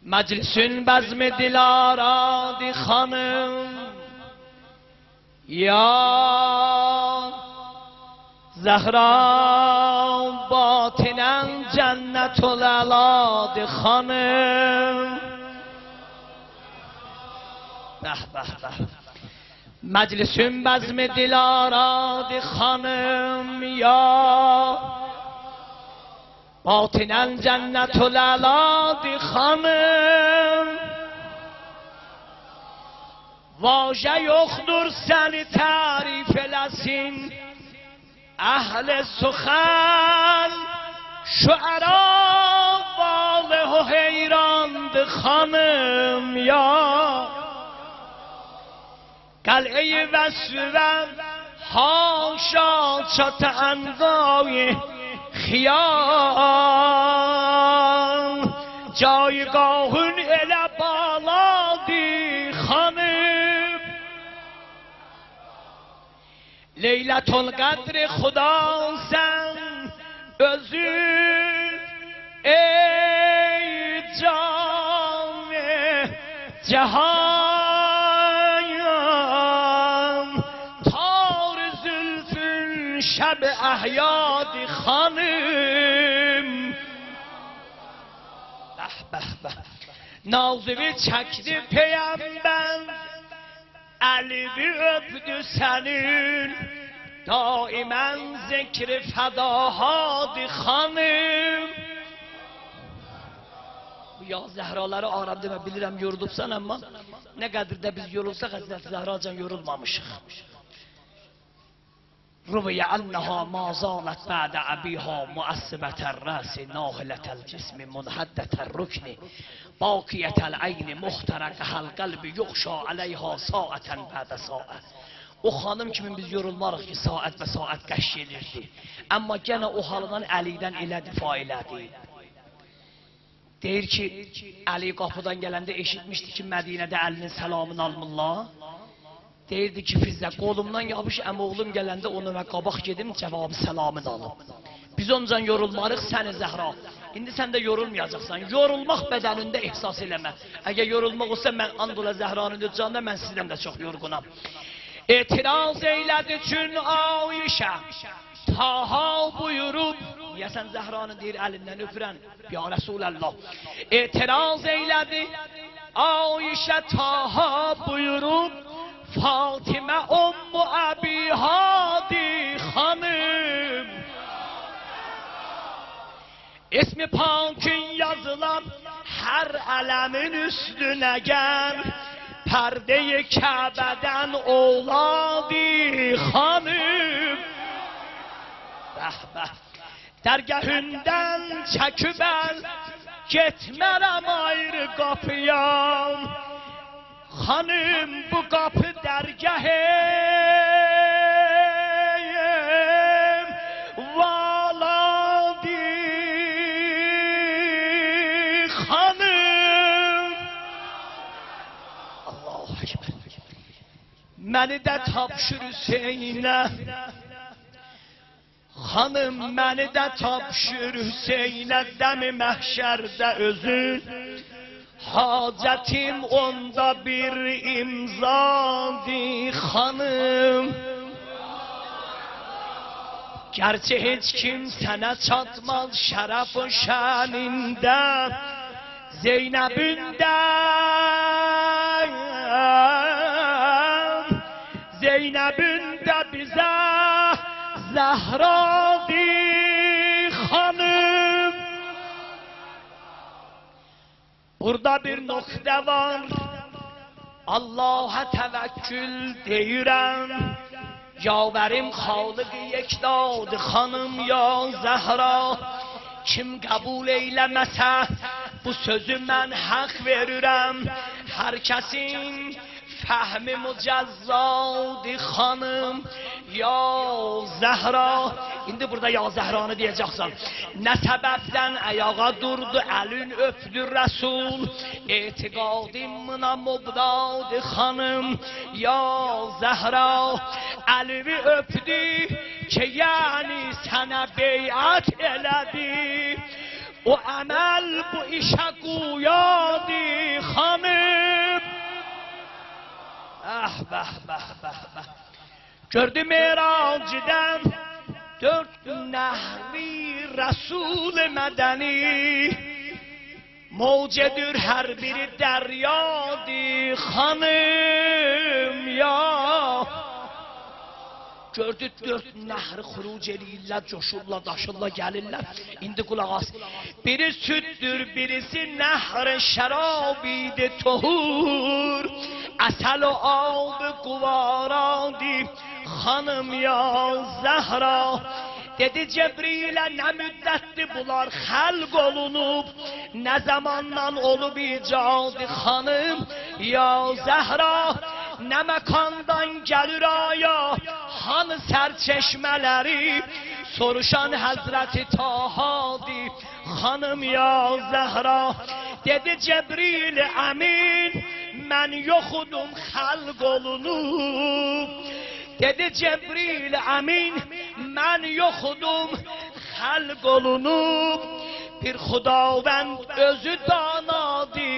مجلسün بزم دلارادی خانم یا زهرا باطنا جنت الالاد خانم به به به مجلسün بزم دلارادی خانم یا باطنا جنت الالاد خانم واژه یخدر سن تعریف لسین اهل سخن شعرا واله و حیراند خانم یا قلعه وسوم هاشا چت انگای خیال جایگاهون اله بالادی خانم لیلت القدر خدا زن özün ey can cehan tar zülfün şeb ehyadi hanım nazıvi çekdi peygamber elini öptü senin daimen zikri fedahadi hanım ya Zəhraları aram demə bilirəm yorulubsan amma nə qədər də biz yorulsaq Həzrət Zəhracan yorulmamışıq روی انها ما زالت بعد ابیها معصبة الراس ناهلة الجسم منحدة الرکن باقیة العین مخترقها القلب یغشا علیها ساعة بعد ساعة o xanım kimi biz yorulmarıq ki saat və saat qəşş edirdi amma gənə o halından Əlidən elə difa elədi deyir ki Əli qapıdan gələndə eşitmişdi ki Mədinədə Əlinin səlamını almırlar deyirdi ki Fizzə qolumdan yapış əmoğlum gələndə onunla qabaq gedim cavabı səlamını alım biz oncan yorulmarıq səni Zəhra indi sən də yorulmayacaqsan yorulmaq bədənində ehsas eləmə əgər yorulmaq olsa mən and ola Zəhranın düccanda mən sizdən də çox yorğunam etiraz eylədi çün Ayşə Taha buyurub deyəsən Zəhranı deyir əlindən öpürən ya Rəsulallah etiraz eylədi Ayşə Taha buyurub Fatimə Ummu Əbi Hadi xanım ismi pakın yazılan hər ələmin üstünə gəl pərde-i Kəbədən oğladi xanım dərgahündən çəkib əl getmərəm ayrı qapıyam xanım bu qapı dərgahım valadi xanım Allahu Ekber məni də tapşır Hüseynə xanım məni də tapşır Hüseynə dəmi məhşərdə özün Hacətim onda bir imzadı xanım Gerçi heç kim sənə çatmaz şərəf o şənində Zeynəbün də bizə Zəhradı xanım Burada bir nokta var Allah'a tevekkül deyirəm Yaverim Xaliq-i yekdad xanım ya Zəhra Kim qəbul eyləməsə bu sözü mən haqq verirəm Hər kəsin fəhmi mücəzzadi xanım Ya Zəhra İndi burada ya Zəhranı deyəcəksən Nə səbəbdən ayağa durdu əlin öpdü Rəsul Etiqadim buna mübdadı xanım Ya Zəhra Əlimi öpdü ki yəni sənə beyət elədi O əməl bu işə quyadı bəh, bəh, bəh, bəh. Gördü Merac'den dört nehri Resul Medeni, mevcedir her biri deryadı hanım ya. Gördü dört nehri xuruc eləyirlər, coşurlar, daşırlar, gəlirlər. İndi qulaq as. Biri süddür, birisi nehr şərabidi tohur. Əsəl o ab-ı quvaradi hanım ya Zəhra. Dedi Cebril'e ne müddettir bunlar xəlq olunub, ne zamandan olub icadı hanım ya Zəhra. Ne mekandan gelir aya, hanı serçeşmeleri, soruşan Hazreti Taha'di hanım ya Zəhra. Dedi Cebril Emin, mən yoxudum xəlq olunub. Dedi Cebril Emin, mən yoxudum xəlq olunub. Bir Xudavənd özü danadı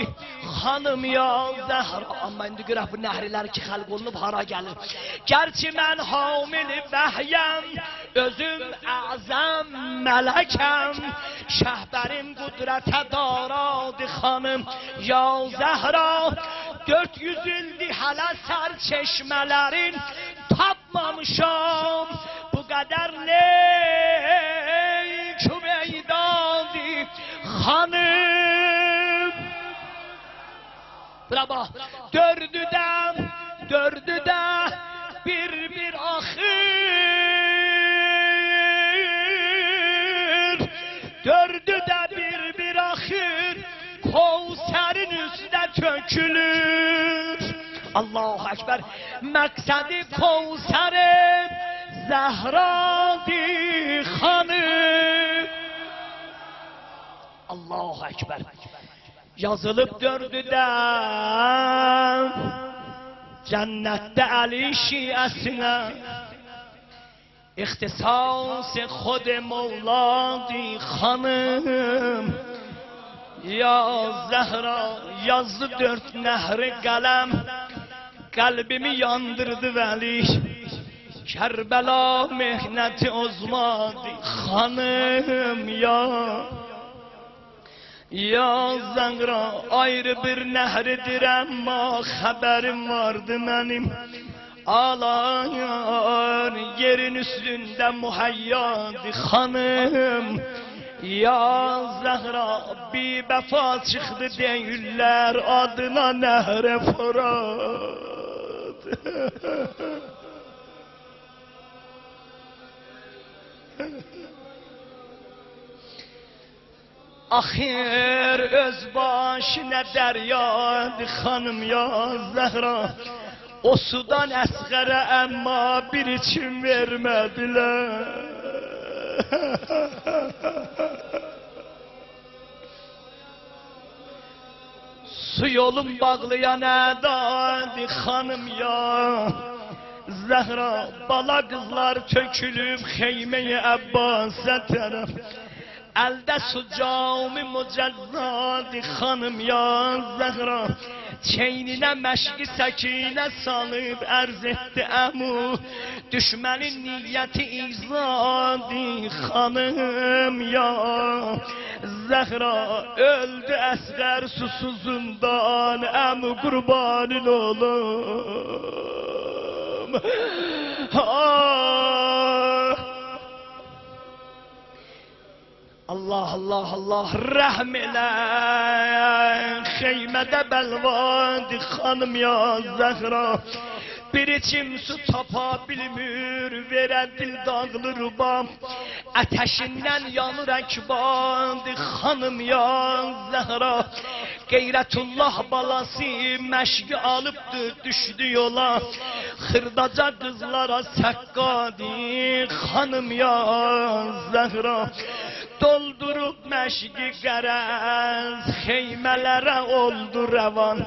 hanım ya Zəhra. Amma indi görək bu nəhrilər ki xəlq olunub hara gəlir. Gerçi mən hamili bəhyəm, özüm əzəm mələkəm, şəhbərim qudrətə daradı xanım ya Zəhra. 400 ildir hələ sərçeşmələrin tapmamışam, bu qədər neyk meydandı hanım. Bravo. Dördü de bir ahir, dördü de bir ahir, Kevser'in üstüne tökülür. Allahu Ekber. Məqsədi Kevser'in Zəhradı hanım. Allahu Ekber. Yazılıp dördüden cennette Ali şiasına, ihtisas khud Mevladi hanım ya Zəhra. Yazdı dört nehri kalem, kalbimi yandırdı veli. Kerbela mehneti uzmadı hanım ya. Ya Zəhra, ayrı bir nehridir ama haberim vardı benim. Ağlayan yerin üstünde muhayyadı hanım ya Zəhra. Bir vefa çıktı deyirlər adına Nehre Fırat. Ahir öz başına deryadı hanım ya Zəhra. O sudan əsğərə amma bir için vermediler. Su yolun bağlayan ədadı hanım ya Zəhra. Bala kızlar tökülüb Xeyme-i Abbas'a tərəf. Elde su cami mücelladı hanım ya Zəhra. Çeynine meşki sekine salıp erz etti emu, düşmenin niyeti izadı hanım ya Zəhra. Öldü əsgər susuzundan, emu kurbanın oğlum. Allah Allah Allah rəhm elə. Xeymədə bəlvadı xanım ya Zəhra. Bir içim su tapa bilmir, verə dil dağılır bam. Ətəşindən yanır əkbadı xanım ya Zəhra. Qeyrətullah balası məşqi alıbdı, düşdü yola. Xırdaca qızlara səqqadi xanım ya Zəhra. Doldurup məşqi qərəz, xeymələrə oldu rəvan.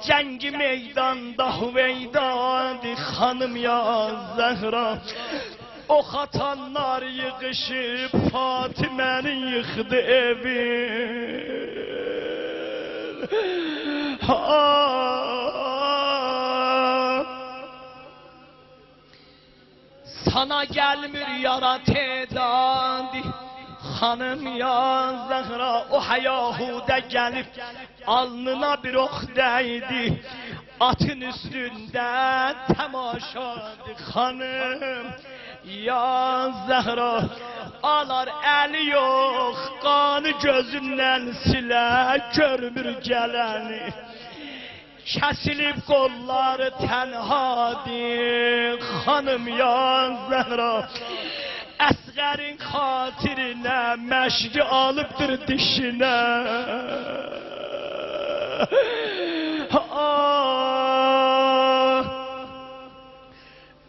Cəngi meydanda hüveydadı xanım ya Zəhra. O xatanlar yığışıb Fatiməni yıxdı evin. sana gelmir yarat edadi. Hanım ya Zehra o hayahuda gelip alnına bir ok değdi. Atın üstünde temaşadı hanım ya Zehra. Alar eli yok kanı gözünden sile görmür geleni. Kesilip kolları tenhadır hanım ya Zehra. Əsgərin xatirinə məşqi alıbdır dişinə.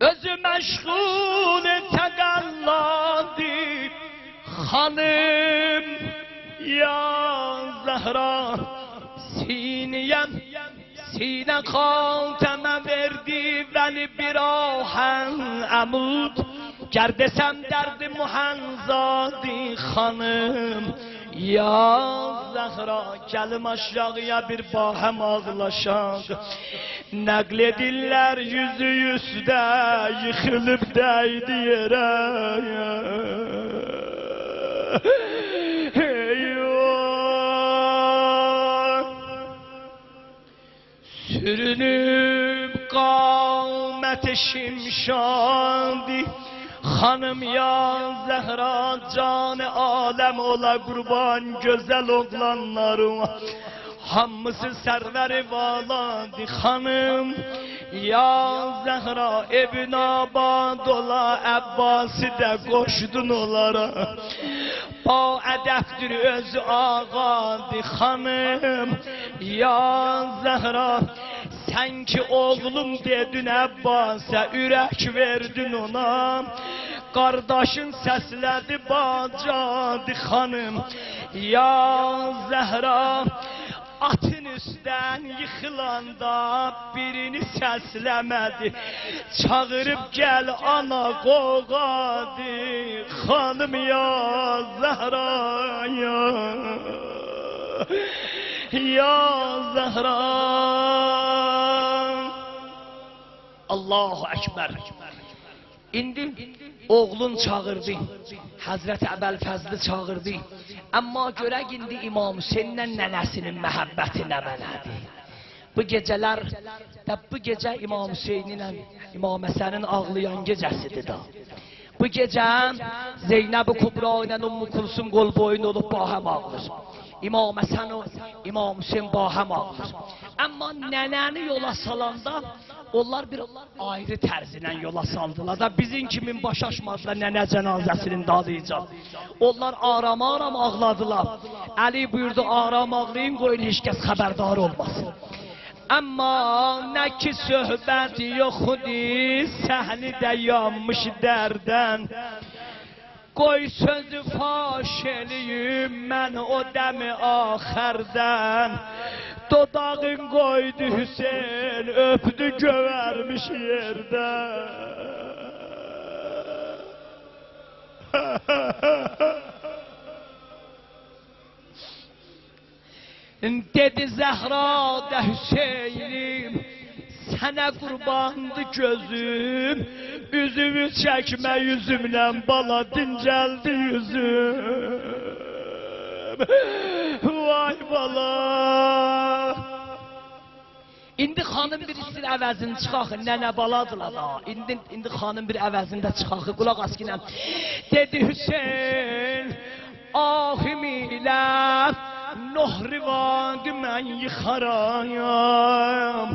Özü məşğul təqəlladı xanım ya Zəhra. Sinə xaltəmə verdi bəni bir ahən əmud. Ger desem derdi muhanzadi hanım ya Zehra. Gelim aşağıya bir bahem ağlaşak. Naklediller yüzü yüzde yıkılıp değdi yere. Sürünüp kâmeti şimşadi hanım ya Zehra. Canı alem ola kurban güzel oğlanlarım. Hamısı serveri valadı hanım ya Zehra. Ebn abad ola Abbasi de koşdun onlara. Ba edeptir öz ağadı hanım ya Zehra. Sen ki oğlum dedin Abbas'a, ürək verdin ona. Kardeşin səslədi bacadı hanım ya Zehra. Atın üstdən yıxılanda birini səsləmədi. Çağırıp gel ana qoğadı hanım ya Zehra ya. Ya Zehra. Allahu Ekber. İndi oğlun çağırdı. Hazreti Əbəlfəzli çağırdı. Amma görək indi İmam Hüseyinlə nənəsinin məhəbbəti nə belədi. Bu geceler, bu gece İmam Hüseyin'lə İmam Həsənin ağlayan gecəsidir da. Bu gece Zeynəb-i Kubra ilə Ümmü Kulsum qol boyun olup bahəm ağlar. İmam Həsən o İmam Hüseyin bahəm ağlar. Amma nənəni yola salanda onlar bir ayrı tərzinlə yola saldılar da bizim kimin baş açmadılar nənə cənazəsinin dadıcan. Onlar aram-aram ağladılar. Əli buyurdu aram ağlayın qoyun heç kəs xəbərdar olmasın. Amma nə ki söhbət yoxdur, səhni də yanmış dərdən. Qoy sözü faş eləyim mən o dəmi axərdən. Dodağın qoydu Hüseyin, öpdü gövərmiş yerdə. Dedi Zəhra da Hüseynim, sənə qurbandı gözüm. Üzümü çəkmə yüzümlə bala dincəldi yüzüm. Vay bala. İndi xanım bir istir əvəzini çıxaxı, nənə baladılar da. İndi xanım bir əvəzində çıxaxı, qulaq askinen. Dedi Hüseyin, ahim ilə nohrivadı mən yıxarayam.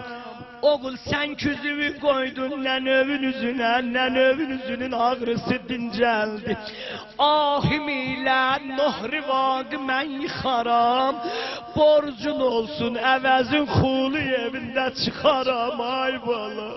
Oğul sen küzümü koydun nənövün üzünə, nənövün üzünün ağrısı dincəldi. Ahim ilə nohrivadı mən yıxaram. Borcun olsun əvəzin xulu evində çıxaram ay bala.